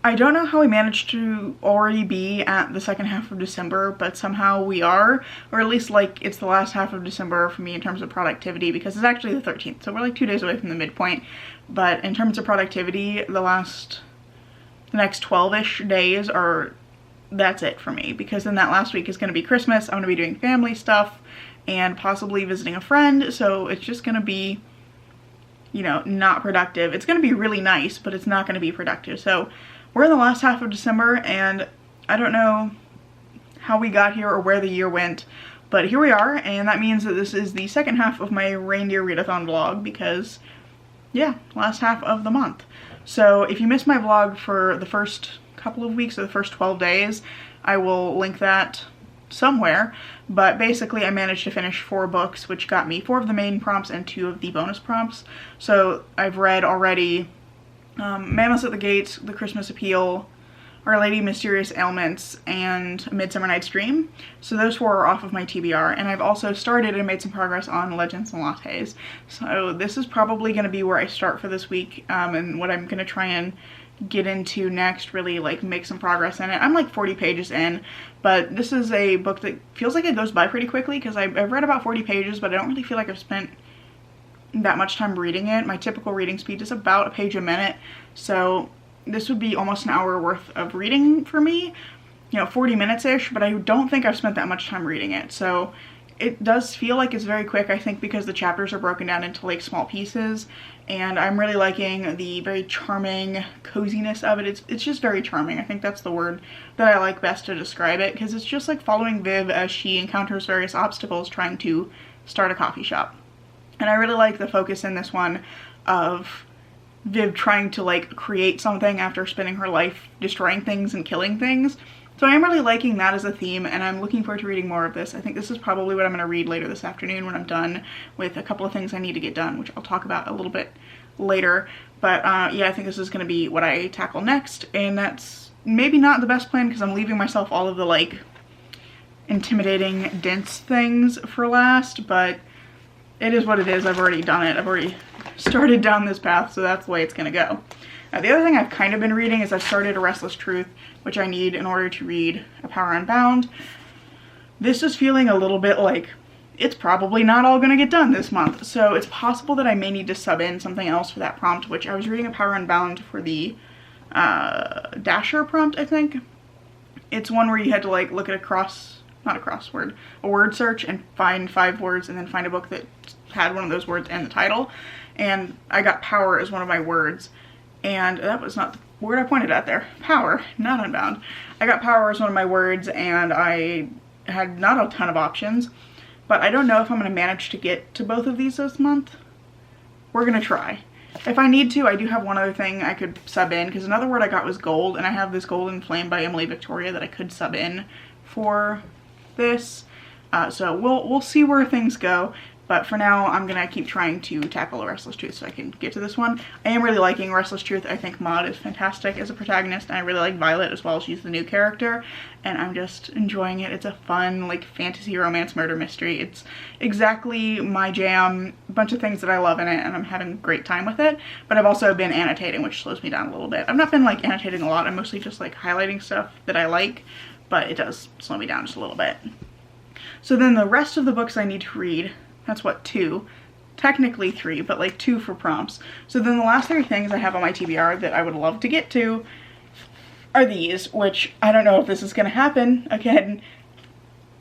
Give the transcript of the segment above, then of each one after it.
I don't know how we managed to already be at the second half of December, but somehow we are, or at least like it's the last half of December for me in terms of productivity, because it's actually the 13th, so we're like 2 days away from the midpoint. But in terms of productivity, the next 12-ish days that's it for me, because then that last week is going to be Christmas. I'm going to be doing family stuff and possibly visiting a friend, so it's just going to be, you know, not productive. It's going to be really nice, but it's not going to be productive. So we're in the last half of December, and I don't know how we got here or where the year went, but here we are, and that means that this is the second half of my Reindeer Readathon vlog, because, yeah, last half of the month. So if you missed my vlog for the first couple of weeks or the first 12 days, I will link that somewhere, but basically I managed to finish 4 books, which got me 4 of the main prompts and 2 of the bonus prompts. So I've read already Mammoths at the Gates, The Christmas Appeal, Our Lady Mysterious Ailments, and Midsummer Night's Dream. So those 4 are off of my TBR, and I've also started and made some progress on Legends and Lattes. So this is probably going to be where I start for this week, and what I'm going to try and get into next, really like make some progress in it. I'm like 40 pages in, but this is a book that feels like it goes by pretty quickly, because I've read about 40 pages, but I don't really feel like I've spent that much time reading it. My typical reading speed is about a page a minute, so this would be almost an hour worth of reading for me, you know, 40 minutes-ish, but I don't think I've spent that much time reading it. So it does feel like it's very quick, I think because the chapters are broken down into like small pieces, and I'm really liking the very charming coziness of it. It's just very charming. I think that's the word that I like best to describe it, because it's just like following Viv as she encounters various obstacles trying to start a coffee shop. And I really like the focus in this one of Viv trying to like create something after spending her life destroying things and killing things. So I am really liking that as a theme, and I'm looking forward to reading more of this. I think this is probably what I'm going to read later this afternoon when I'm done with a couple of things I need to get done, which I'll talk about a little bit later. But yeah, I think this is going to be what I tackle next, and that's maybe not the best plan because I'm leaving myself all of the like intimidating, dense things for last, but it is what it is. I've already done it. I've already started down this path, so that's the way it's going to go. Now, the other thing I've kind of been reading is I've started A Restless Truth, which I need in order to read A Power Unbound. This is feeling a little bit like it's probably not all going to get done this month, so it's possible that I may need to sub in something else for that prompt, which I was reading A Power Unbound for the Dasher prompt, I think. It's one where you had to like look at a word search and find 5 words and then find a book that had one of those words in the title. And I got power as one of my words, and that was not the word I pointed at there. Power, not unbound. I got power as one of my words, and I had not a ton of options, but I don't know if I'm going to manage to get to both of these this month. We're going to try. If I need to, I do have one other thing I could sub in, because another word I got was gold, and I have this Golden Flame by Emily Victoria that I could sub in for this. So we'll see where things go. But for now, I'm going to keep trying to tackle A Restless Truth so I can get to this one. I am really liking Restless Truth. I think Maud is fantastic as a protagonist, and I really like Violet as well. She's the new character, and I'm just enjoying it. It's a fun, like, fantasy romance murder mystery. It's exactly my jam, a bunch of things that I love in it, and I'm having a great time with it. But I've also been annotating, which slows me down a little bit. I've not been, like, annotating a lot. I'm mostly just, like, highlighting stuff that I like, but it does slow me down just a little bit. So then the rest of the books I need to read, that's what, 2, technically 3, but like 2 for prompts. So then the last 3 things I have on my TBR that I would love to get to are these, which I don't know if this is going to happen. Again,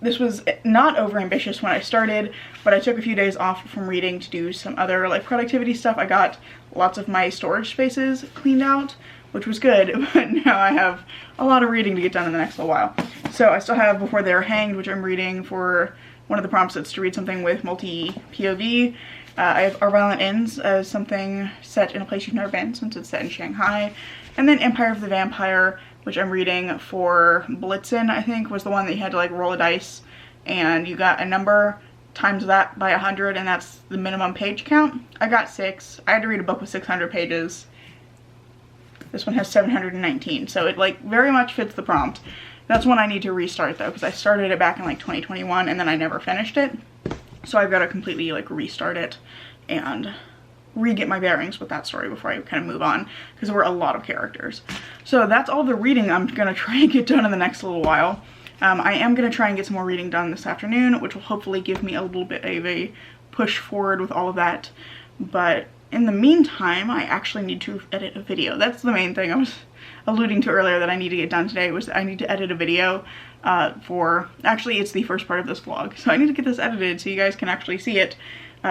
this was not overambitious when I started, but I took a few days off from reading to do some other like productivity stuff. I got lots of my storage spaces cleaned out, which was good, but now I have a lot of reading to get done in the next little while. So I still have Before They're Hanged, which I'm reading for one of the prompts that's to read something with multi-POV. I have Our Violent Ends as something set in a place you've never been, since it's set in Shanghai. And then Empire of the Vampire, which I'm reading for Blitzen, I think, was the one that you had to like roll a dice and you got a number times that by 100, and that's the minimum page count. I got 6. I had to read a book with 600 pages. This one has 719, so it like very much fits the prompt. That's one I need to restart though, because I started it back in like 2021 and then I never finished it. So I've got to completely like restart it and re-get my bearings with that story before I kind of move on, because there were a lot of characters. So that's all the reading I'm gonna try and get done in the next little while. I am gonna try and get some more reading done this afternoon, which will hopefully give me a little bit of a push forward with all of that. But in the meantime, I actually need to edit a video. That's the main thing I was alluding to earlier that I need to get done today, was that I need to edit a video actually it's the first part of this vlog. So I need to get this edited so you guys can actually see it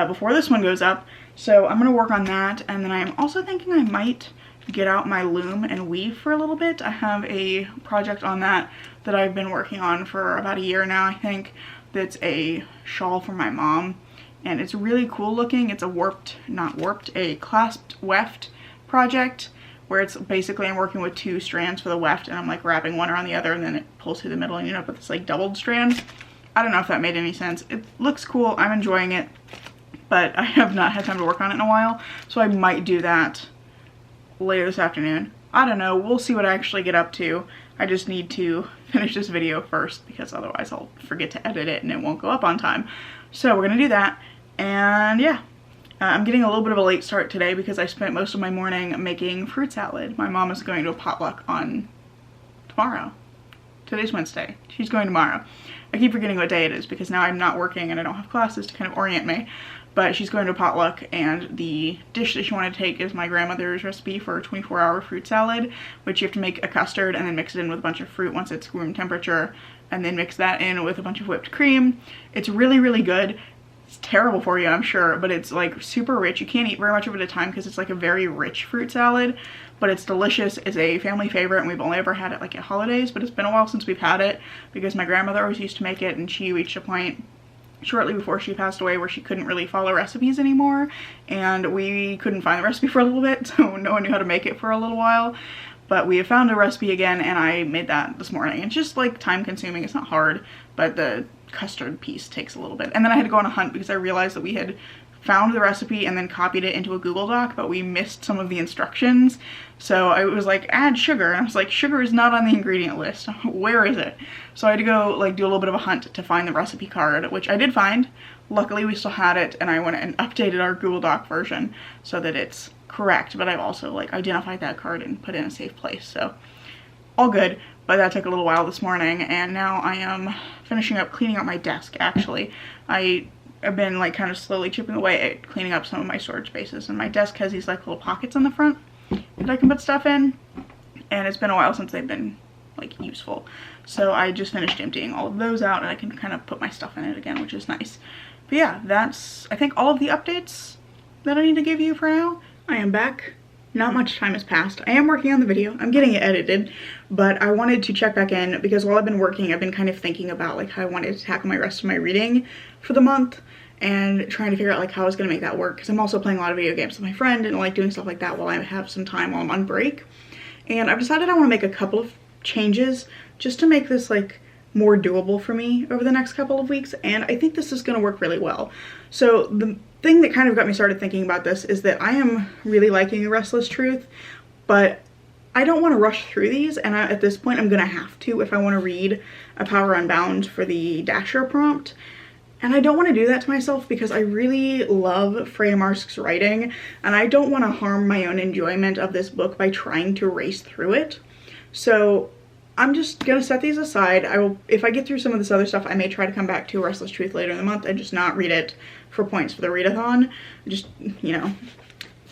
before this one goes up. So I'm gonna work on that, and then I'm also thinking I might get out my loom and weave for a little bit. I have a project on that I've been working on for about a year now, I think. That's a shawl for my mom, and it's really cool looking. It's a clasped weft project, where it's basically I'm working with 2 strands for the weft, and I'm like wrapping one around the other, and then it pulls through the middle, and you end up with this like doubled strand. I don't know if that made any sense. It looks cool, I'm enjoying it, but I have not had time to work on it in a while, so I might do that later this afternoon. I don't know, we'll see what I actually get up to. I just need to finish this video first, because otherwise I'll forget to edit it and it won't go up on time. So we're gonna do that, and yeah. I'm getting a little bit of a late start today because I spent most of my morning making fruit salad. My mom is going to a potluck on tomorrow. Today's Wednesday. She's going tomorrow. I keep forgetting what day it is because now I'm not working and I don't have classes to kind of orient me. But she's going to a potluck, and the dish that she wanted to take is my grandmother's recipe for a 24-hour fruit salad, which you have to make a custard and then mix it in with a bunch of fruit once it's room temperature, and then mix that in with a bunch of whipped cream. It's really, really good. It's terrible for you, I'm sure, but it's like super rich. You can't eat very much of it at a time because it's like a very rich fruit salad, but it's delicious. It's a family favorite, and we've only ever had it like at holidays, but it's been a while since we've had it because my grandmother always used to make it, and she reached a point shortly before she passed away where she couldn't really follow recipes anymore, and we couldn't find the recipe for a little bit, so no one knew how to make it for a little while. But we have found a recipe again, and I made that this morning. It's just like time consuming. It's not hard, but the custard piece takes a little bit. And then I had to go on a hunt because I realized that we had found the recipe and then copied it into a Google Doc, but we missed some of the instructions. So I was like, add sugar, and I was like, sugar is not on the ingredient list. Where is it? So I had to go like do a little bit of a hunt to find the recipe card, which I did find. Luckily we still had it, and I went and updated our Google Doc version so that it's correct, but I've also like identified that card and put it in a safe place, so all good. But that took a little while this morning, and now I am finishing up cleaning out my desk. Actually, I've been like kind of slowly chipping away at cleaning up some of my storage spaces, and my desk has these like little pockets on the front that I can put stuff in, and it's been a while since they've been like useful, so I just finished emptying all of those out, and I can kind of put my stuff in it again, which is nice. But yeah, that's I think all of the updates that I need to give you for now. I am back. Not much time has passed. I am working on the video. I'm getting it edited, but I wanted to check back in because while I've been working, I've been kind of thinking about like how I wanted to tackle my rest of my reading for the month, and trying to figure out like how I was gonna make that work, because I'm also playing a lot of video games with my friend and like doing stuff like that while I have some time while I'm on break. And I've decided I want to make a couple of changes just to make this like more doable for me over the next couple of weeks, and I think this is going to work really well. So the thing that kind of got me started thinking about this is that I am really liking A Restless Truth, but I don't want to rush through these, and at this point I'm going to have to if I want to read A Power Unbound for the Dasher prompt. And I don't want to do that to myself because I really love Freya Marsk's writing, and I don't want to harm my own enjoyment of this book by trying to race through it. So I'm just gonna set these aside. If I get through some of this other stuff, I may try to come back to A Restless Truth later in the month and just not read it for points for the readathon. Just, you know,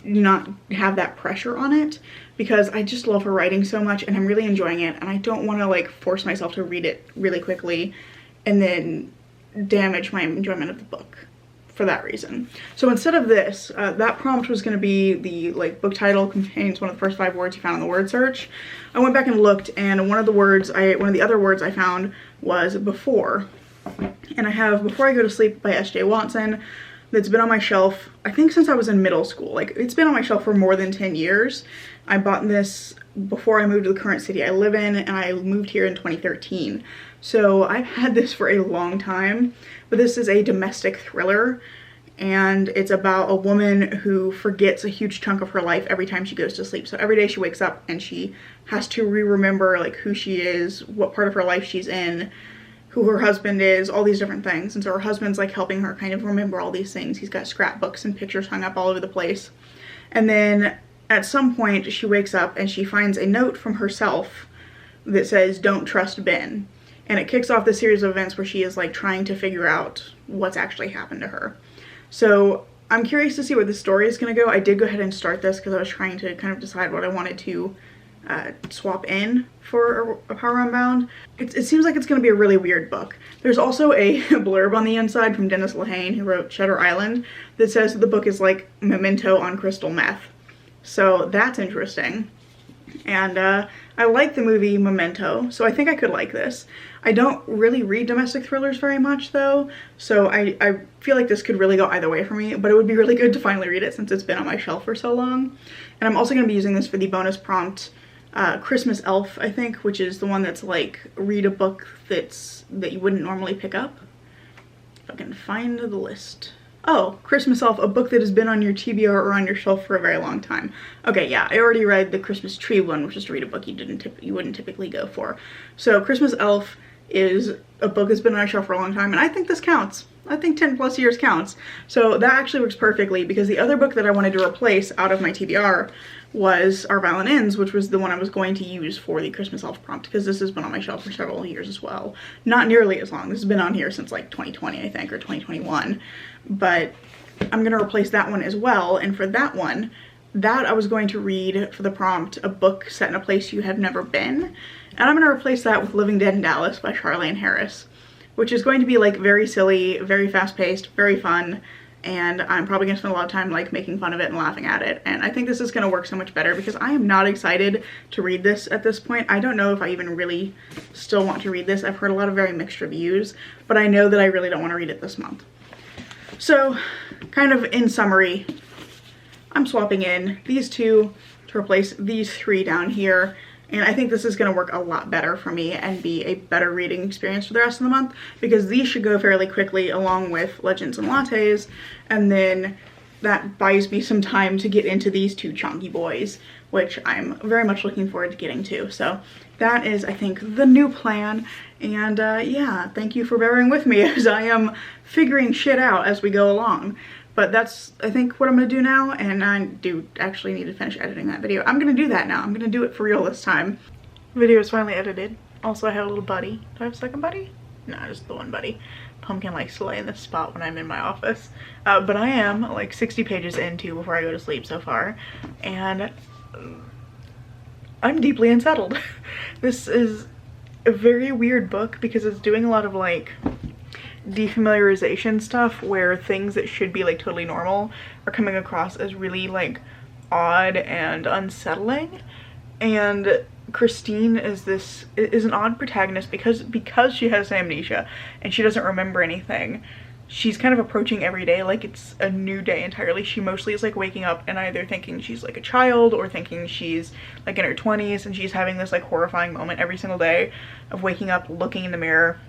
not have that pressure on it, because I just love her writing so much and I'm really enjoying it, and I don't want to like force myself to read it really quickly and then damage my enjoyment of the book for that reason. So instead of this, that prompt was going to be the like book title contains one of the first 5 words you found in the word search. I went back and looked, and one of the other words I found was before. And I have Before I Go to Sleep by S.J. Watson that's been on my shelf, I think since I was in middle school. Like, it's been on my shelf for more than 10 years. I bought this before I moved to the current city I live in, and I moved here in 2013. So I've had this for a long time, but this is a domestic thriller, and it's about a woman who forgets a huge chunk of her life every time she goes to sleep. So every day she wakes up and she has to re-remember like who she is, what part of her life she's in, who her husband is, all these different things. And so her husband's like helping her kind of remember all these things. He's got scrapbooks and pictures hung up all over the place. And then at some point she wakes up and she finds a note from herself that says, "Don't trust Ben." And it kicks off this series of events where she is like trying to figure out what's actually happened to her. So I'm curious to see where the story is going to go. I did go ahead and start this because I was trying to kind of decide what I wanted to swap in for a Power Unbound. It seems like it's going to be a really weird book. There's also a blurb on the inside from Dennis Lehane, who wrote Shutter Island, that says that the book is like Memento on crystal meth. So that's interesting. And I like the movie Memento, so I think I could like this. I don't really read domestic thrillers very much though, so I feel like this could really go either way for me, but it would be really good to finally read it since it's been on my shelf for so long. And I'm also going to be using this for the bonus prompt, Christmas Elf, I think, which is the one that's like, read a book that you wouldn't normally pick up. If I can find the list. Oh, Christmas Elf, a book that has been on your TBR or on your shelf for a very long time. Okay, yeah, I already read the Christmas Tree one, which is to read a book you wouldn't typically go for. So Christmas Elf is a book that's been on our shelf for a long time, and I think this counts. I think 10 plus years counts. So that actually works perfectly, because the other book that I wanted to replace out of my TBR was Our Violin Ends, which was the one I was going to use for the Christmas Elf prompt, because this has been on my shelf for several years as well. Not nearly as long. This has been on here since like 2020, I think, or 2021. But I'm going to replace that one as well, and for that one, I was going to read for the prompt a book set in a place you have never been, and I'm going to replace that with Living Dead in Dallas by Charlaine Harris, which is going to be like very silly, very fast-paced, very fun, and I'm probably going to spend a lot of time like making fun of it and laughing at it. And I think this is going to work so much better because I am not excited to read this at this point. I don't know if I even really still want to read this. I've heard a lot of very mixed reviews, but I know that I really don't want to read it this month. So, kind of in summary, I'm swapping in these two to replace these three down here, and I think this is going to work a lot better for me and be a better reading experience for the rest of the month, because these should go fairly quickly along with Legends and Lattes, and then that buys me some time to get into these two chunky boys, which I'm very much looking forward to getting to. So that is, I think, the new plan. And yeah, thank you for bearing with me as I am figuring shit out as we go along. But that's, I think, what I'm going to do now, and I do actually need to finish editing that video. I'm going to do that now. I'm going to do it for real this time. The video is finally edited. Also, I have a little buddy. Do I have a second buddy? No, just the one buddy. Pumpkin likes to lay in this spot when I'm in my office. But I am like 60 pages into before I go to sleep so far, and I'm deeply unsettled. This is a very weird book because it's doing a lot of like defamiliarization stuff where things that should be like totally normal are coming across as really like odd and unsettling. And Christine is an odd protagonist because she has amnesia and she doesn't remember anything. She's kind of approaching every day like it's a new day entirely. She mostly is like waking up and either thinking she's like a child or thinking she's like in her 20s, and she's having this like horrifying moment every single day of waking up, looking in the mirror,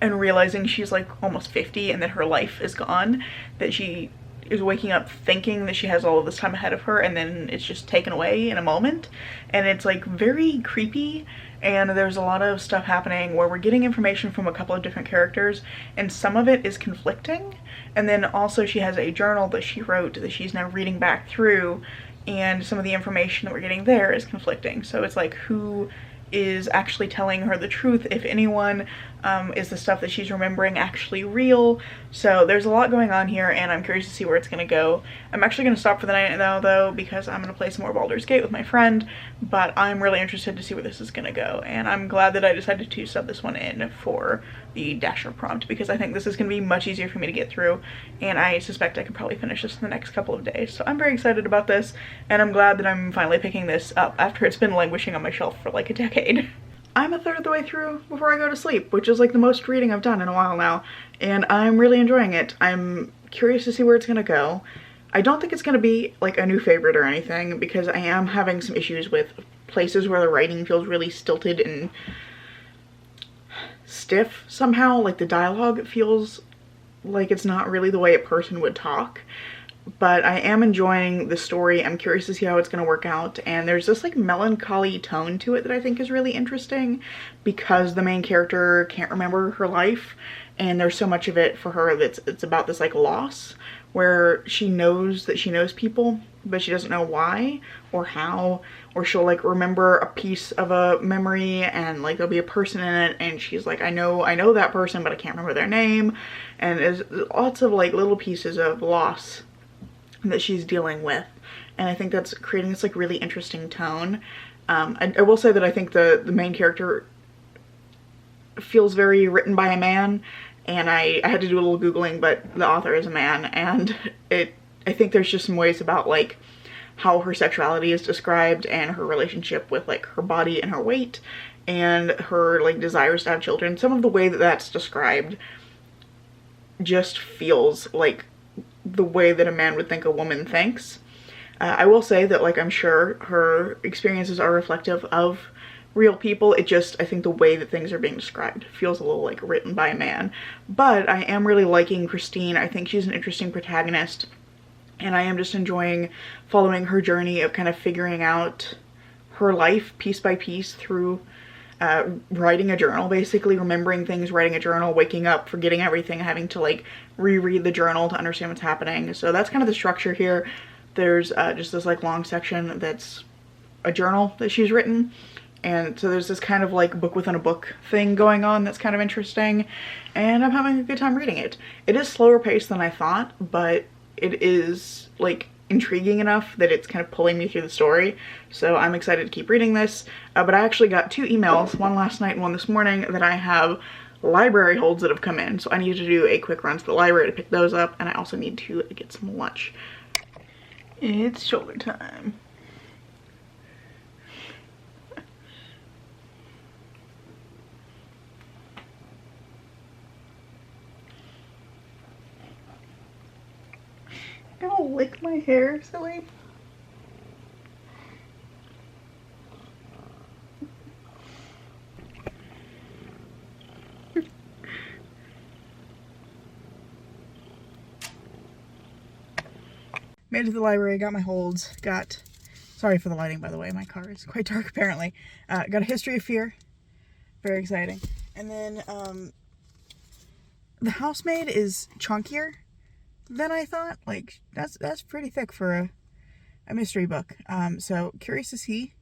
and realizing she's like almost 50 and that her life is gone, that she is waking up thinking that she has all of this time ahead of her, and then it's just taken away in a moment. And it's like very creepy, and there's a lot of stuff happening where we're getting information from a couple of different characters, and some of it is conflicting. And then also she has a journal that she wrote that she's now reading back through, and some of the information that we're getting there is conflicting. So it's like, who is actually telling her the truth, if anyone? Is the stuff that she's remembering actually real? So there's a lot going on here, and I'm curious to see where it's gonna go. I'm actually gonna stop for the night now though, because I'm gonna play some more Baldur's Gate with my friend, but I'm really interested to see where this is gonna go, and I'm glad that I decided to sub this one in for the Dasher prompt, because I think this is gonna be much easier for me to get through, and I suspect I could probably finish this in the next couple of days. So I'm very excited about this, and I'm glad that I'm finally picking this up after it's been languishing on my shelf for like a decade. I'm a third of the way through before I go to sleep, which is like the most reading I've done in a while now, and I'm really enjoying it. I'm curious to see where it's gonna go. I don't think it's gonna be like a new favorite or anything, because I am having some issues with places where the writing feels really stilted and stiff somehow. Like the dialogue feels like it's not really the way a person would talk. but I am enjoying the story. I'm curious to see how it's going to work out, and there's this like melancholy tone to it that I think is really interesting because the main character can't remember her life, and there's so much of it for her that's it's about this like loss where she knows that she knows people, but she doesn't know why or how, or she'll like remember a piece of a memory and like there'll be a person in it and she's like, I know that person, but I can't remember their name. And there's lots of like little pieces of loss that she's dealing with, and I think that's creating this like really interesting tone. I will say that I think the main character feels very written by a man, and I had to do a little googling, but the author is a man, and I think there's just some ways about like how her sexuality is described and her relationship with like her body and her weight and her like desires to have children. Some of the way that that's described just feels like the way that a man would think a woman thinks. I will say that like I'm sure her experiences are reflective of real people. It just, I think the way that things are being described feels a little like written by a man. But I am really liking Christine. I think she's an interesting protagonist, and I am just enjoying following her journey of kind of figuring out her life piece by piece through writing a journal, basically remembering things, writing a journal, waking up, forgetting everything, having to like reread the journal to understand what's happening. So that's kind of the structure here. There's just this like long section that's a journal that she's written, and so there's this kind of like book within a book thing going on that's kind of interesting, and I'm having a good time reading it. It is slower paced than I thought, but it is like intriguing enough that it's kind of pulling me through the story, so I'm excited to keep reading this. But I actually got 2 emails, one last night and one this morning, that I have library holds that have come in, so I need to do a quick run to the library to pick those up, and I also need to get some lunch. It's shoulder time. Don't lick my hair, silly. Made it to the library, got my holds, sorry for the lighting by the way, my car is quite dark apparently. Got a History of Fear, very exciting. And then The Housemaid is chunkier than I thought. Like that's pretty thick for a mystery book. So curious to see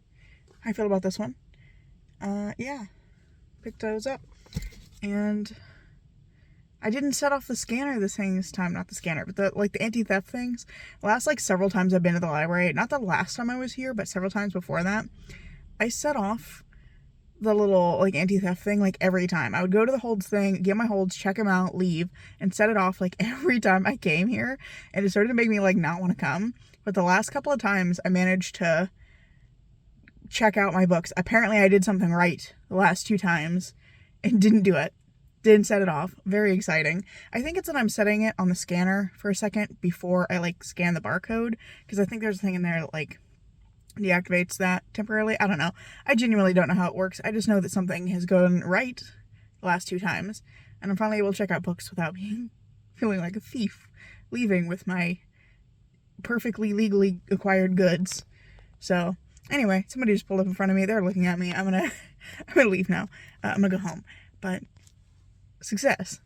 how I feel about this one. Yeah, picked those up, and I didn't set off the scanner this time, not the scanner, but the anti-theft things. The last like several times I've been to the library, not the last time I was here, but several times before that, I set off the little like anti-theft thing like every time. I would go to the holds thing, get my holds, check them out, leave, and set it off like every time I came here, and it started to make me like not want to come. But the last couple of times I managed to check out my books. Apparently I did something right the last 2 times and didn't do it. Didn't set it off. Very exciting. I think it's that I'm setting it on the scanner for a second before I like scan the barcode, because I think there's a thing in there that like deactivates that temporarily. I don't know. I genuinely don't know how it works. I just know that something has gone right the last 2 times, and I'm finally able to check out books without feeling like a thief leaving with my perfectly legally acquired goods. So anyway, somebody just pulled up in front of me. They're looking at me. I'm gonna leave now. I'm gonna go home. But success.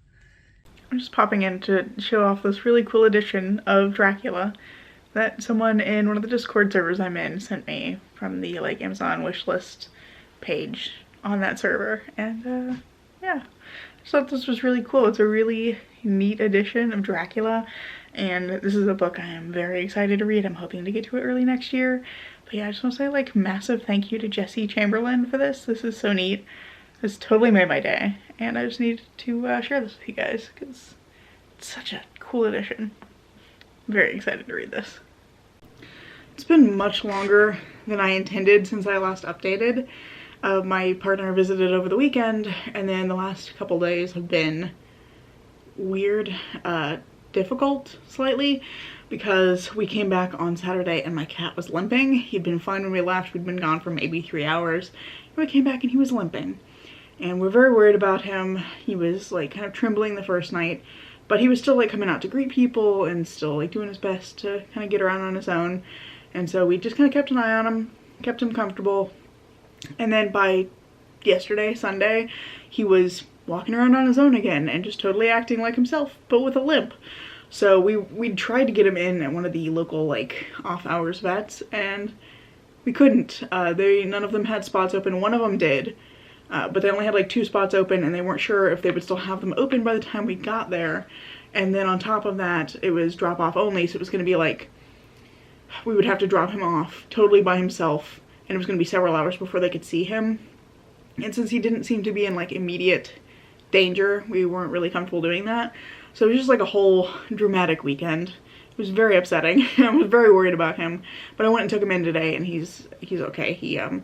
I'm just popping in to show off this really cool edition of Dracula that someone in one of the Discord servers I'm in sent me from the like Amazon wishlist page on that server, and yeah, I just thought this was really cool. It's a really neat edition of Dracula, and this is a book I am very excited to read. I'm hoping to get to it early next year. But yeah, I just want to say like massive thank you to Jesse Chamberlain for this. This is so neat. This totally made my day, and I just needed to share this with you guys because it's such a cool edition. I'm very excited to read this. It's been much longer than I intended since I last updated. My partner visited over the weekend, and then the last couple days have been weird, difficult slightly, because we came back on Saturday and my cat was limping. He'd been fine when we left. We'd been gone for maybe 3 hours. And we came back and he was limping. And we're very worried about him. He was like kind of trembling the first night. but he was still like coming out to greet people and still like doing his best to kind of get around on his own. And so we just kind of kept an eye on him, kept him comfortable. And then by yesterday, Sunday, he was walking around on his own again and just totally acting like himself, but with a limp. So we tried to get him in at one of the local like off hours vets, and we couldn't. None of them had spots open. One of them did, but they only had like 2 spots open, and they weren't sure if they would still have them open by the time we got there. And then on top of that, it was drop off only, so it was going to be like we would have to drop him off totally by himself, and it was going to be several hours before they could see him. And since he didn't seem to be in like immediate danger, we weren't really comfortable doing that. So it was just like a whole dramatic weekend. It was very upsetting. I was very worried about him, but I went and took him in today, and he's okay.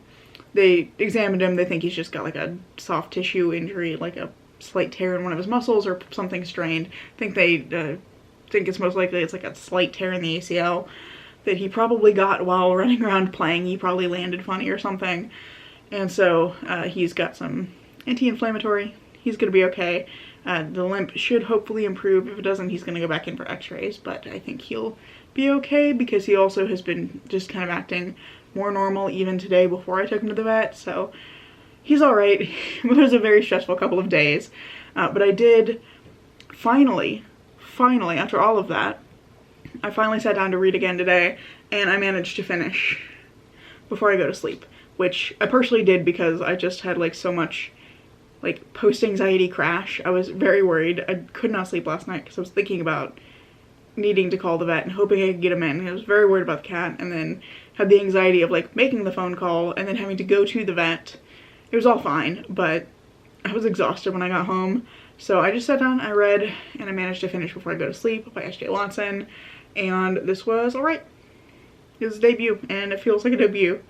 They examined him. They think he's just got like a soft tissue injury, like a slight tear in one of his muscles or something strained. I think they think it's most likely it's like a slight tear in the ACL that he probably got while running around playing. He probably landed funny or something. And so he's got some anti-inflammatory. He's gonna be okay. The limp should hopefully improve. If it doesn't, he's gonna go back in for x-rays, but I think he'll be okay because he also has been just kind of acting more normal even today before I took him to the vet. So he's all right. It was a very stressful couple of days, but I did finally, after all of that, I finally sat down to read again today, and I managed to finish before I go to sleep, which I partially did because I just had like so much like post-anxiety crash. I was very worried. I could not sleep last night because I was thinking about needing to call the vet and hoping I could get him in. I was very worried about the cat, and then had the anxiety of like making the phone call and then having to go to the vet. It was all fine, but I was exhausted when I got home. So I just sat down, I read, and I managed to finish Before I Go to Sleep by S.J. Watson, and this was alright. It was a debut, and it feels like a debut.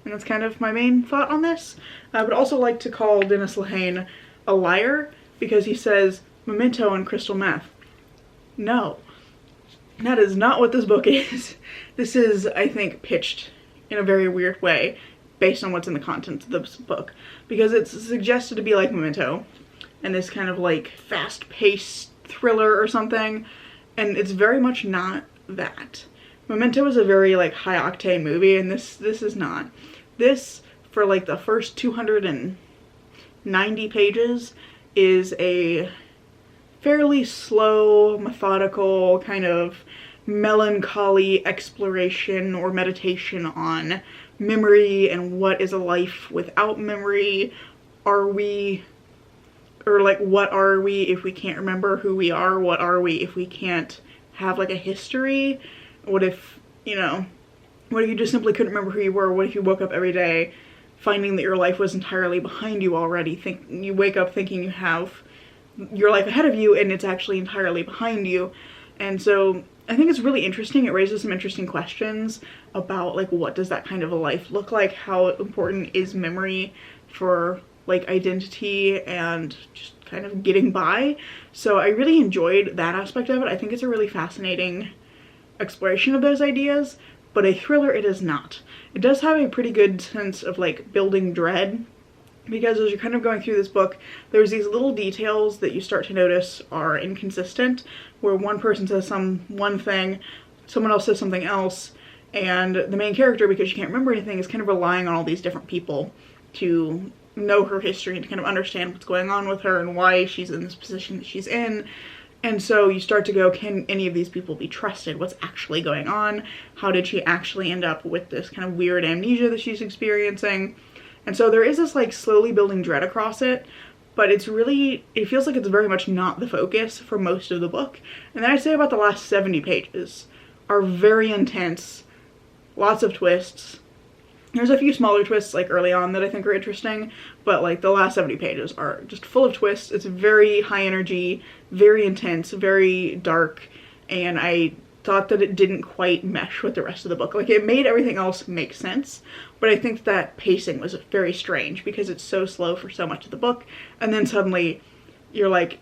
And that's kind of my main thought on this. I would also like to call Dennis Lehane a liar because he says Memento and crystal meth. No, that is not what this book is. This is, I think, pitched in a very weird way based on what's in the contents of this book, because it's suggested to be like Memento and this kind of like fast-paced thriller or something, and it's very much not that. Memento is a very like high-octane movie, and this is not. This, for like the first 290 pages, is a fairly slow, methodical, kind of melancholy exploration or meditation on memory and what is a life without memory. Are we, or like what are we if we can't remember who we are? What are we if we can't have like a history? What if, you know, what if you just simply couldn't remember who you were? What if you woke up every day finding that your life was entirely behind you already? You wake up thinking you have your life ahead of you and it's actually entirely behind you. And so I think it's really interesting. It raises some interesting questions about like what does that kind of a life look like? How important is memory for like identity and just kind of getting by? So I really enjoyed that aspect of it. I think it's a really fascinating exploration of those ideas, but a thriller it is not. It does have a pretty good sense of like building dread, because as you're kind of going through this book, there's these little details that you start to notice are inconsistent, where one person says one thing, someone else says something else, and the main character, because she can't remember anything, is kind of relying on all these different people to know her history and to kind of understand what's going on with her and why she's in this position that she's in. And so you start to go, can any of these people be trusted? What's actually going on? How did she actually end up with this kind of weird amnesia that she's experiencing? And so there is this like slowly building dread across it, but it feels like it's very much not the focus for most of the book. And then I'd say about the last 70 pages are very intense, lots of twists. There's a few smaller twists like early on that I think are interesting, but like the last 70 pages are just full of twists. It's very high energy, very intense, very dark, and I thought that it didn't quite mesh with the rest of the book. Like it made everything else make sense, but I think that pacing was very strange because it's so slow for so much of the book, and then suddenly you're like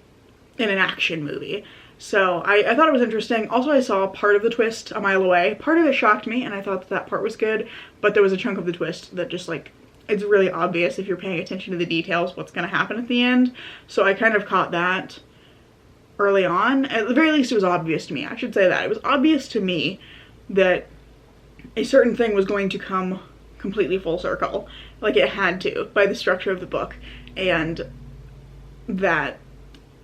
in an action movie. So I thought it was interesting. Also, I saw part of the twist a mile away. Part of it shocked me, and I thought that part was good, but there was a chunk of the twist that just like, it's really obvious if you're paying attention to the details what's going to happen at the end. So I kind of caught that early on. At the very least, it was obvious to me. I should say that. It was obvious to me that a certain thing was going to come completely full circle. Like it had to, by the structure of the book. And that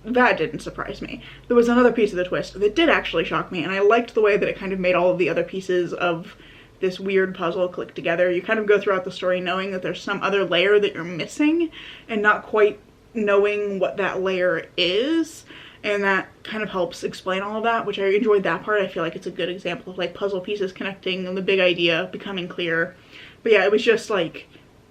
didn't surprise me. There was another piece of the twist that did actually shock me, and I liked the way that it kind of made all of the other pieces of this weird puzzle click together. You kind of go throughout the story knowing that there's some other layer that you're missing and not quite knowing what that layer is, and that kind of helps explain all of that, which I enjoyed that part. I feel like it's a good example of like puzzle pieces connecting and the big idea becoming clear. But yeah, it was just like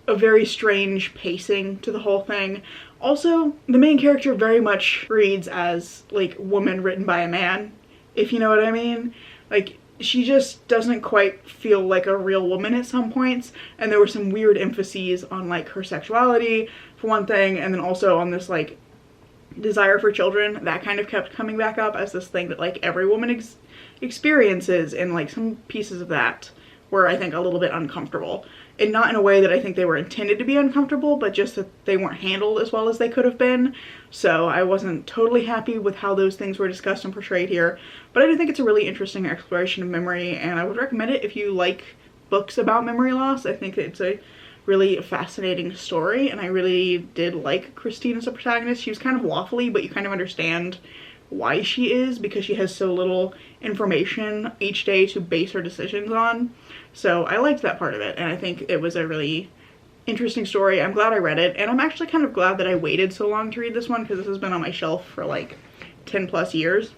a very strange pacing to the whole thing. Also, the main character very much reads as like woman written by a man, if you know what I mean. Like, she just doesn't quite feel like a real woman at some points, and there were some weird emphases on like her sexuality for one thing, and then also on this like desire for children. That kind of kept coming back up as this thing that like every woman experiences, and like some pieces of that were, I think, a little bit uncomfortable. And not in a way that I think they were intended to be uncomfortable, but just that they weren't handled as well as they could have been. So I wasn't totally happy with how those things were discussed and portrayed here. But I do think it's a really interesting exploration of memory, and I would recommend it if you like books about memory loss. I think it's a really fascinating story, and I really did like Christine as a protagonist. She was kind of waffly, but you kind of understand why she is, because she has so little information each day to base her decisions on. So I liked that part of it, and I think it was a really interesting story. I'm glad I read it, and I'm actually kind of glad that I waited so long to read this one, because this has been on my shelf for like 10 plus years.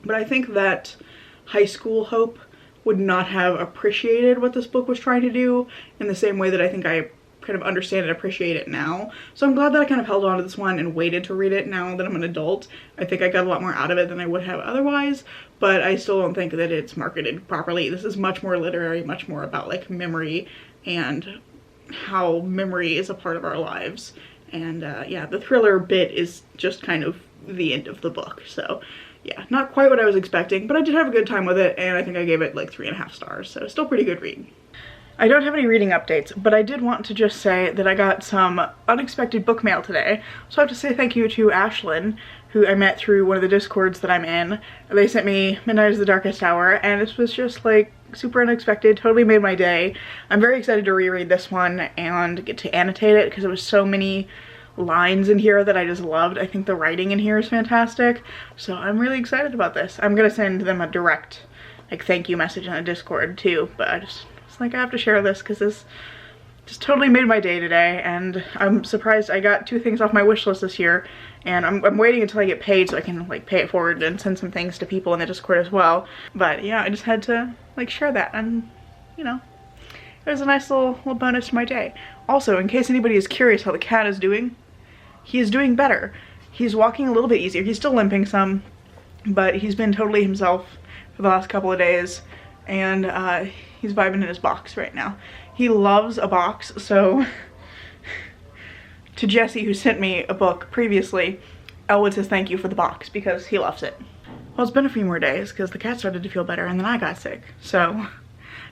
But I think that high school Hope would not have appreciated what this book was trying to do in the same way that I think I kind of understand and appreciate it now. So I'm glad that I kind of held on to this one and waited to read it now that I'm an adult. I think I got a lot more out of it than I would have otherwise, but I still don't think that it's marketed properly. This is much more literary, much more about like memory and how memory is a part of our lives. And yeah, the thriller bit is just kind of the end of the book. So yeah, not quite what I was expecting, but I did have a good time with it, and I think I gave it like 3.5 stars, so still pretty good read. I don't have any reading updates, but I did want to just say that I got some unexpected book mail today. So I have to say thank you to Ashlyn, who I met through one of the Discords that I'm in. They sent me Midnight is the Darkest Hour, and this was just like super unexpected, totally made my day. I'm very excited to reread this one and get to annotate it, because there was so many lines in here that I just loved. I think the writing in here is fantastic, so I'm really excited about this. I'm gonna send them a direct like thank you message on a Discord too, but I just like I have to share this because this just totally made my day today, and I'm surprised I got 2 things off my wish list this year, and I'm waiting until I get paid so I can like pay it forward and send some things to people in the Discord as well. But yeah, I just had to like share that, and you know, it was a nice little bonus to my day. Also, in case anybody is curious how the cat is doing, he is doing better. He's walking a little bit easier. He's still limping some, but he's been totally himself for the last couple of days, and he's vibing in his box right now. He loves a box, so to Jesse, who sent me a book previously, Elwood says thank you for the box because he loves it. Well, it's been a few more days because the cat started to feel better and then I got sick, so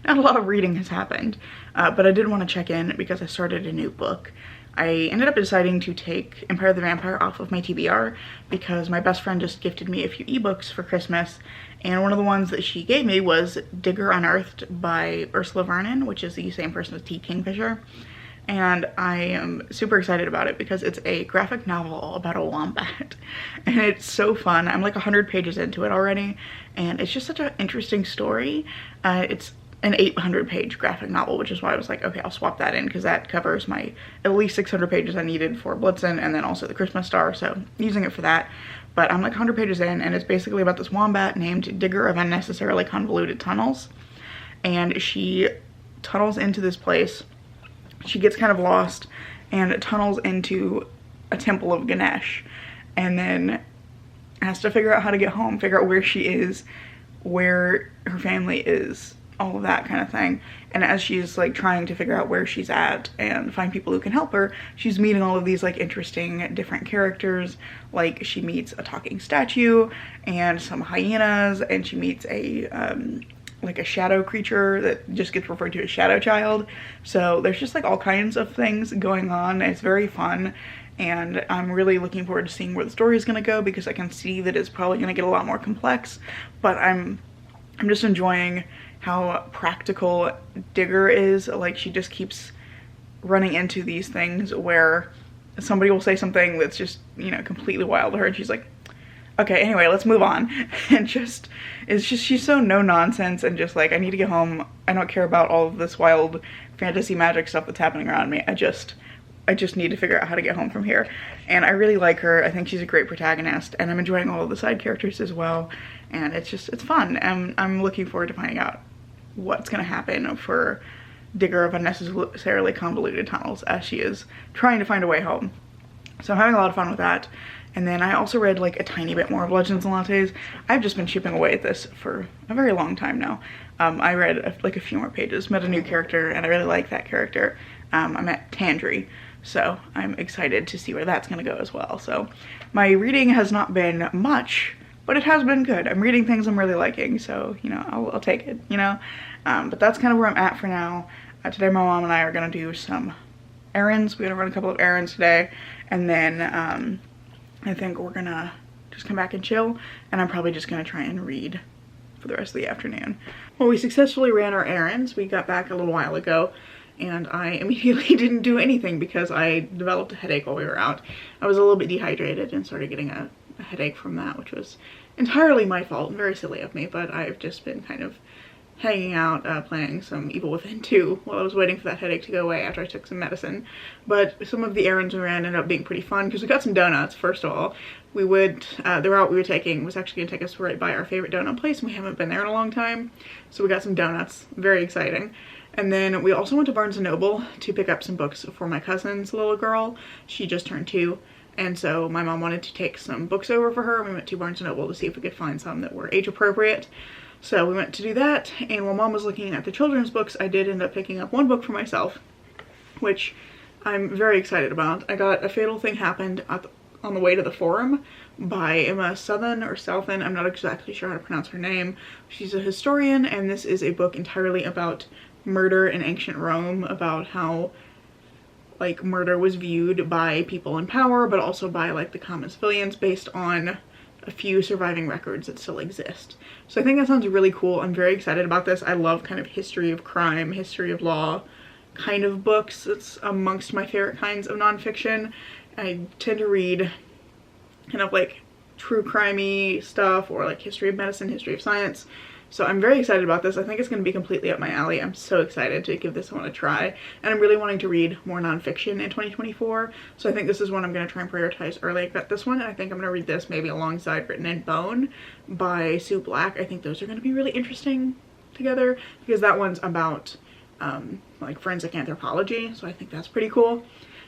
not a lot of reading has happened, but I did want to check in because I started a new book. I ended up deciding to take Empire the Vampire off of my TBR because my best friend just gifted me a few ebooks for Christmas, and one of the ones that she gave me was Digger Unearthed by Ursula Vernon, which is the same person as T. Kingfisher. And I am super excited about it because it's a graphic novel about a wombat, and it's so fun. I'm like 100 pages into it already, and it's just such an interesting story. It's an 800-page graphic novel, which is why I was like, okay, I'll swap that in because that covers my at least 600 pages I needed for Blitzen, and then also the Christmas Star, so using it for that. But I'm like 100 pages in, and it's basically about this wombat named Digger of Unnecessarily Convoluted Tunnels, and she tunnels into this place. She gets kind of lost and tunnels into a temple of Ganesh, and then has to figure out how to get home, figure out where she is, where her family is, all of that kind of thing. And as she's like trying to figure out where she's at and find people who can help her, she's meeting all of these like interesting different characters. Like she meets a talking statue and some hyenas, and she meets a like a shadow creature that just gets referred to as Shadow Child. So there's just like all kinds of things going on. It's very fun, and I'm really looking forward to seeing where the story is going to go, because I can see that it's probably going to get a lot more complex, but I'm just enjoying how practical Digger is. Like, she just keeps running into these things where somebody will say something that's just, you know, completely wild to her, and she's like, okay, anyway, let's move on. And just, it's just, she's so no nonsense, and just like, I need to get home. I don't care about all of this wild fantasy magic stuff that's happening around me. I just need to figure out how to get home from here. And I really like her. I think she's a great protagonist, and I'm enjoying all of the side characters as well. And it's fun. And I'm looking forward to finding out what's gonna happen for Digger of unnecessarily convoluted tunnels as she is trying to find a way home. So I'm having a lot of fun with that. And then I also read like a tiny bit more of Legends and Lattes. I've just been chipping away at this for a very long time now. I read like a few more pages, met a new character, and I really like that character. I met Tandri, so I'm excited to see where that's gonna go as well. So my reading has not been much, but it has been good. I'm reading things I'm really liking, so, you know, I'll take it, you know? But that's kind of where I'm at for now. Today my mom and I are gonna do some errands. We're gonna run a couple of errands today, and then I think we're gonna just come back and chill, and I'm probably just gonna try and read for the rest of the afternoon. Well, we successfully ran our errands. We got back a little while ago, and I immediately didn't do anything because I developed a headache while we were out. I was a little bit dehydrated and started getting a headache from that, which was entirely my fault and very silly of me, but I've just been kind of hanging out, playing some Evil Within 2 while I was waiting for that headache to go away after I took some medicine. But some of the errands we ran ended up being pretty fun because we got some donuts. First of all, the route we were taking was actually going to take us right by our favorite donut place, and we haven't been there in a long time. So we got some donuts, very exciting. And then we also went to Barnes & Noble to pick up some books for my cousin's little girl. She just turned 2. And so my mom wanted to take some books over for her. We went to Barnes & Noble to see if we could find some that were age appropriate. So we went to do that, and while mom was looking at the children's books, I did end up picking up one book for myself, which I'm very excited about. I got A Fatal Thing Happened on the Way to the Forum by Emma Southen. I'm not exactly sure how to pronounce her name. She's a historian, and this is a book entirely about murder in ancient Rome, about how like murder was viewed by people in power, but also by like the common civilians, based on a few surviving records that still exist. So I think that sounds really cool. I'm very excited about this. I love kind of history of crime, history of law kind of books. It's amongst my favorite kinds of nonfiction. I tend to read kind of like true crimey stuff, or like history of medicine, history of science. So I'm very excited about this. I think it's going to be completely up my alley. I'm so excited to give this one a try. And I'm really wanting to read more nonfiction in 2024. So I think this is one I'm going to try and prioritize early. I got this one, and I think I'm going to read this maybe alongside Written in Bone by Sue Black. I think those are going to be really interesting together, because that one's about like forensic anthropology. So I think that's pretty cool.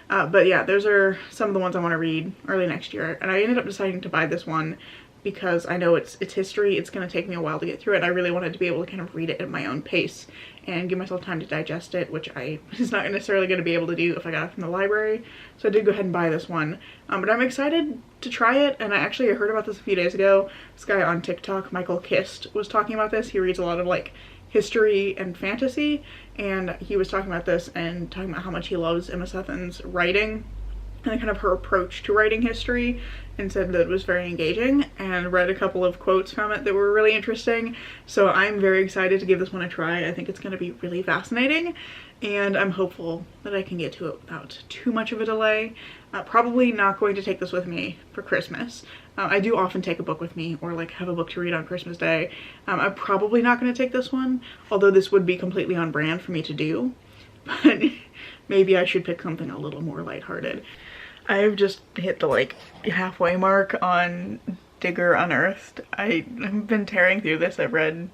But yeah, those are some of the ones I want to read early next year. And I ended up deciding to buy this one because I know it's history. It's going to take me a while to get through it. I really wanted to be able to kind of read it at my own pace and give myself time to digest it, which I was not necessarily going to be able to do if I got it from the library. So I did go ahead and buy this one. But I'm excited to try it, and I heard about this a few days ago. This guy on TikTok, Michael Kist, was talking about this. He reads a lot of like history and fantasy, and he was talking about this and talking about how much he loves Emma Southen's writing and kind of her approach to writing history, and said that it was very engaging, and read a couple of quotes from it that were really interesting. So I'm very excited to give this one a try. I think it's going to be really fascinating, and I'm hopeful that I can get to it without too much of a delay. Probably not going to take this with me for Christmas. I do often take a book with me, or like have a book to read on Christmas Day. I'm probably not going to take this one, although this would be completely on brand for me to do. But maybe I should pick something a little more lighthearted. I've just hit the like halfway mark on Digger Unearthed. I've been tearing through this. I've read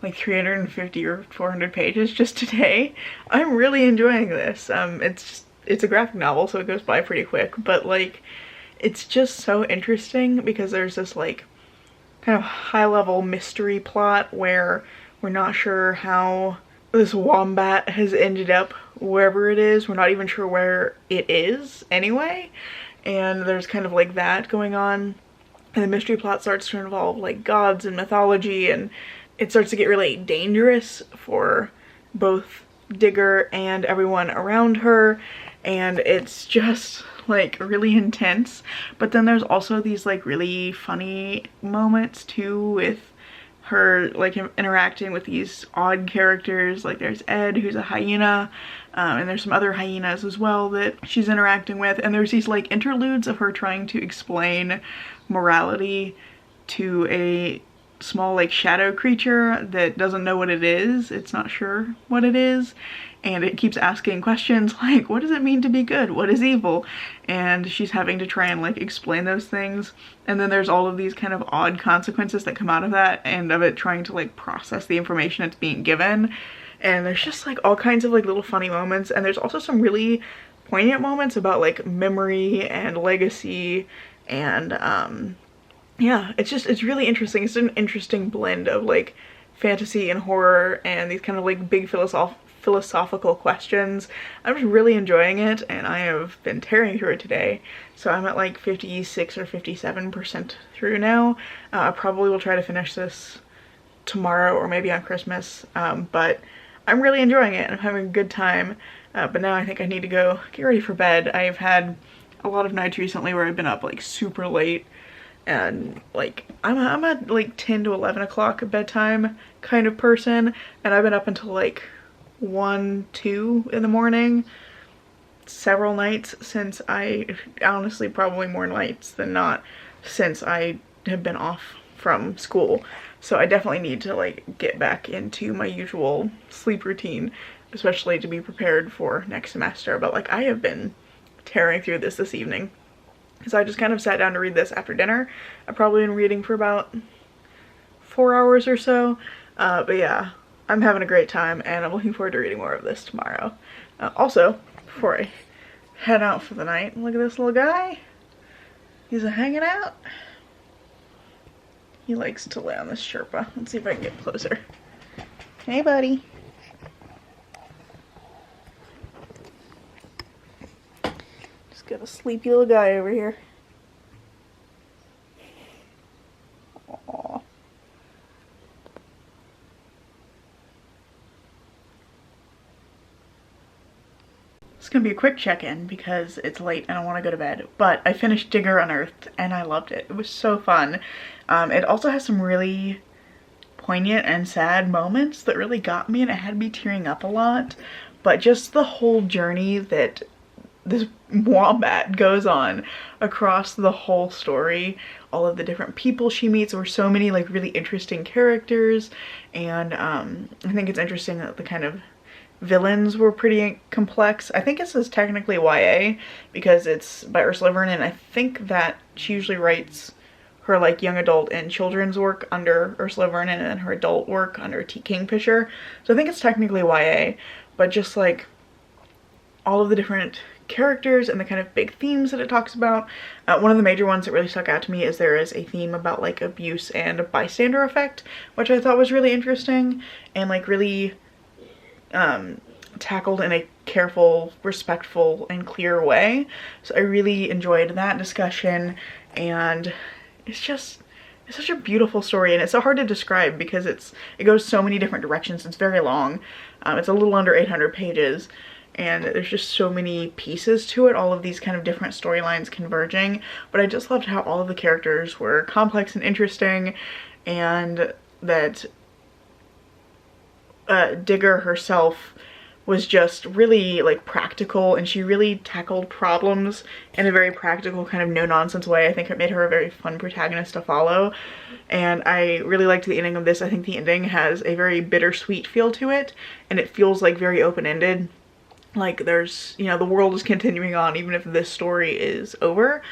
like 350 or 400 pages just today. I'm really enjoying this. It's a graphic novel, so it goes by pretty quick, but like it's just so interesting because there's this like kind of high-level mystery plot where we're not sure how this wombat has ended up wherever it is. We're not even sure where it is anyway, and there's kind of like that going on, and the mystery plot starts to involve like gods and mythology, and it starts to get really dangerous for both Digger and everyone around her, and it's just like really intense, but then there's also these like really funny moments too, with her like interacting with these odd characters. Like there's Ed, who's a hyena, and there's some other hyenas as well that she's interacting with, and there's these like interludes of her trying to explain morality to a small like shadow creature that doesn't know what it is. It's not sure what it is, and it keeps asking questions like, what does it mean to be good? What is evil? And she's having to try and like explain those things. And then there's all of these kind of odd consequences that come out of that, and of it trying to like process the information it's being given. And there's just like all kinds of like little funny moments, and there's also some really poignant moments about like memory and legacy, and yeah, it's really interesting. It's an interesting blend of like fantasy and horror and these kind of like big philosophical questions. I'm just really enjoying it, and I have been tearing through it today. So I'm at like 56 or 57% through now. I probably will try to finish this tomorrow or maybe on Christmas, but I'm really enjoying it and I'm having a good time. But now I think I need to go get ready for bed. I've had a lot of nights recently where I've been up like super late, and like I'm at like 10 to 11 o'clock bedtime kind of person, and I've been up until like 1, 2 in the morning several nights since honestly probably more nights than not since I have been off from school. So I definitely need to like get back into my usual sleep routine, especially to be prepared for next semester. But like I have been tearing through this evening. So I just kind of sat down to read this after dinner. I've probably been reading for about 4 hours or so. But yeah, I'm having a great time, and I'm looking forward to reading more of this tomorrow. Also, before I head out for the night, look at this little guy. He's hanging out. He likes to lay on this Sherpa. Let's see if I can get closer. Hey, buddy. Got a sleepy little guy over here. Aww. It's gonna be a quick check-in because it's late and I want to go to bed, but I finished Digger Unearthed and I loved it. It was so fun. It also has some really poignant and sad moments that really got me, and it had me tearing up a lot, but just the whole journey that this wombat goes on across the whole story, all of the different people she meets. There were so many like really interesting characters, and I think it's interesting that the kind of villains were pretty complex. I think this is technically YA because it's by Ursula Vernon. I think that she usually writes her like young adult and children's work under Ursula Vernon, and then her adult work under T. Kingfisher. So I think it's technically YA, but just like all of the different characters and the kind of big themes that it talks about. One of the major ones that really stuck out to me is there is a theme about like abuse and bystander effect, which I thought was really interesting and like really tackled in a careful, respectful, and clear way. So I really enjoyed that discussion, and it's such a beautiful story, and it's so hard to describe because it goes so many different directions. It's very long. It's a little under 800 pages. And there's just so many pieces to it, all of these kind of different storylines converging. But I just loved how all of the characters were complex and interesting, and that Digger herself was just really like practical, and she really tackled problems in a very practical kind of no-nonsense way. I think it made her a very fun protagonist to follow, and I really liked the ending of this. I think the ending has a very bittersweet feel to it, and it feels like very open-ended. Like there's, you know, the world is continuing on even if this story is over.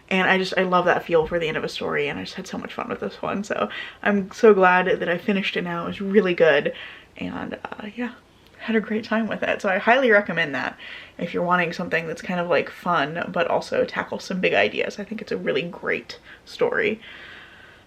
And I love that feel for the end of a story, and I just had so much fun with this one. So I'm so glad that I finished it now. It was really good, and yeah, had a great time with it. So I highly recommend that if you're wanting something that's kind of like fun but also tackles some big ideas. I think it's a really great story.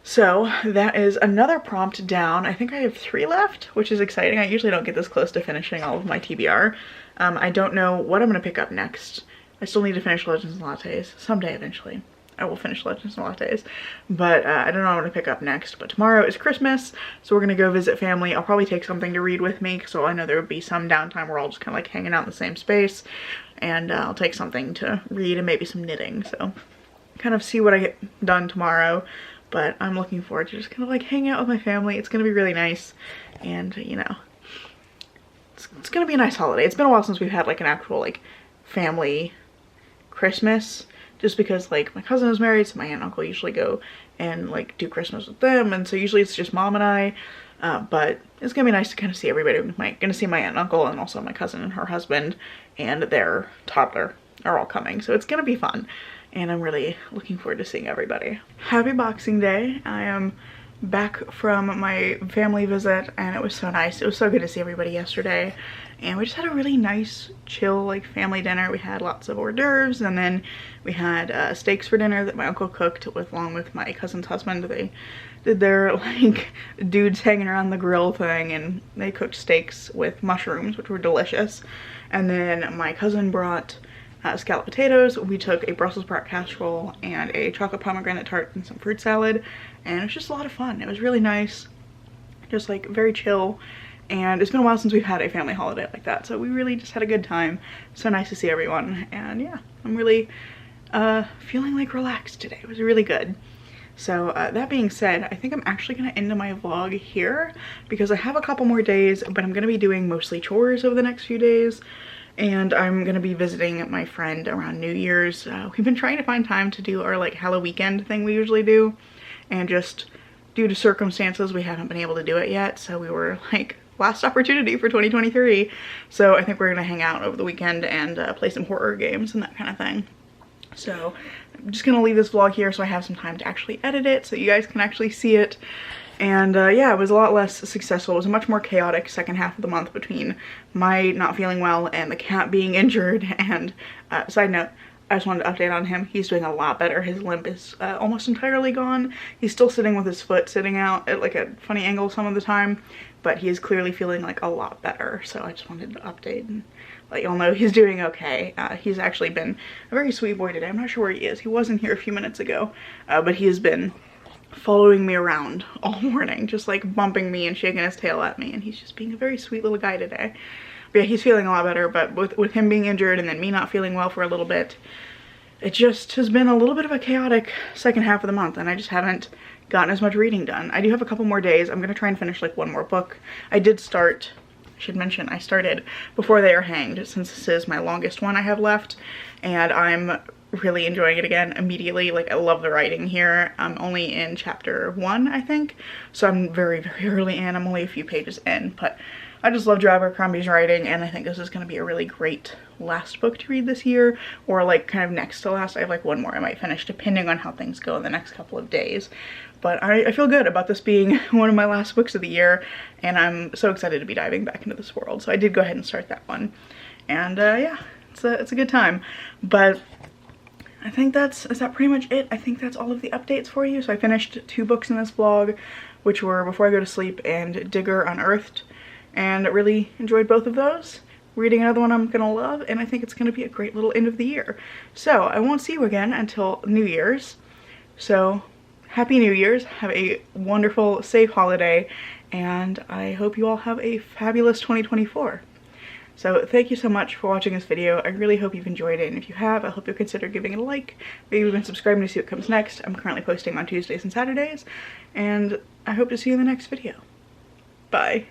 So that is another prompt down. I think I have 3 left, which is exciting. I usually don't get this close to finishing all of my TBR. I don't know what I'm going to pick up next. I still need to finish Legends and Lattes someday eventually. I will finish Legends and Lattes, but I don't know what I'm gonna pick up next. But tomorrow is Christmas, so we're gonna go visit family. I'll probably take something to read with me, so I know there would be some downtime where I'll just kind of like hanging out in the same space, and I'll take something to read and maybe some knitting, so kind of see what I get done tomorrow. But I'm looking forward to just kind of like hanging out with my family. It's gonna be really nice, and you know, it's gonna be a nice holiday. It's been a while since we've had like an actual like family Christmas, just because like my cousin is married, so my aunt and uncle usually go and like do Christmas with them, and so usually it's just mom and I, but it's gonna be nice to kind of see everybody. I'm gonna see my aunt and uncle, and also my cousin and her husband and their toddler are all coming, so it's gonna be fun, and I'm really looking forward to seeing everybody. Happy Boxing Day. I am back from my family visit, and it was so nice. It was so good to see everybody yesterday, and we just had a really nice chill like family dinner. We had lots of hors d'oeuvres, and then we had steaks for dinner that my uncle cooked along with my cousin's husband. They did their like dudes hanging around the grill thing, and they cooked steaks with mushrooms, which were delicious. And then my cousin brought scalloped potatoes. We took a Brussels sprout casserole and a chocolate pomegranate tart and some fruit salad, and it was just a lot of fun. It was really nice, just like very chill, and it's been a while since we've had a family holiday like that, so we really just had a good time. So nice to see everyone, and yeah, I'm really feeling like relaxed today. It was really good. So that being said, I think I'm actually gonna end my vlog here because I have a couple more days, but I'm gonna be doing mostly chores over the next few days. And I'm gonna be visiting my friend around New Year's. We've been trying to find time to do our like Halloween thing we usually do, and just due to circumstances we haven't been able to do it yet, so we were like, last opportunity for 2023. So I think we're gonna hang out over the weekend and play some horror games and that kind of thing. So I'm just gonna leave this vlog here so I have some time to actually edit it so you guys can actually see it. And yeah, it was a lot less successful. It was a much more chaotic second half of the month between my not feeling well and the cat being injured. And side note, I just wanted to update on him. He's doing a lot better. His limp is almost entirely gone. He's still sitting with his foot sitting out at like a funny angle some of the time, but he is clearly feeling like a lot better. So I just wanted to update and let y'all know he's doing okay. He's actually been a very sweet boy today. I'm not sure where he is. He wasn't here a few minutes ago, but he has been following me around all morning, just like bumping me and shaking his tail at me, and he's just being a very sweet little guy today. But yeah, he's feeling a lot better, but with him being injured and then me not feeling well for a little bit, it just has been a little bit of a chaotic second half of the month, and I just haven't gotten as much reading done. I do have a couple more days. I'm gonna try and finish like one more book. I should mention I started Before They Are Hanged, since this is my longest one I have left, and I'm really enjoying it again immediately. Like, I love the writing here. I'm only in chapter 1, I think, so I'm very, very early in. I'm only a few pages in, but I just love Joe Abercrombie's writing, and I think this is going to be a really great last book to read this year, or like kind of next to last. I have like one more I might finish depending on how things go in the next couple of days. But I feel good about this being one of my last books of the year, and I'm so excited to be diving back into this world. So I did go ahead and start that one, and yeah, it's a good time. But I think is that pretty much it? I think that's all of the updates for you. So I finished 2 books in this vlog, which were Before I Go to Sleep and Digger Unearthed, and really enjoyed both of those. Reading another one I'm gonna love, and I think it's gonna be a great little end of the year. So I won't see you again until New Year's. So Happy New Year's, have a wonderful, safe holiday, and I hope you all have a fabulous 2024. So thank you so much for watching this video. I really hope you've enjoyed it, and if you have, I hope you'll consider giving it a like, maybe even subscribing to see what comes next. I'm currently posting on Tuesdays and Saturdays, and I hope to see you in the next video. Bye.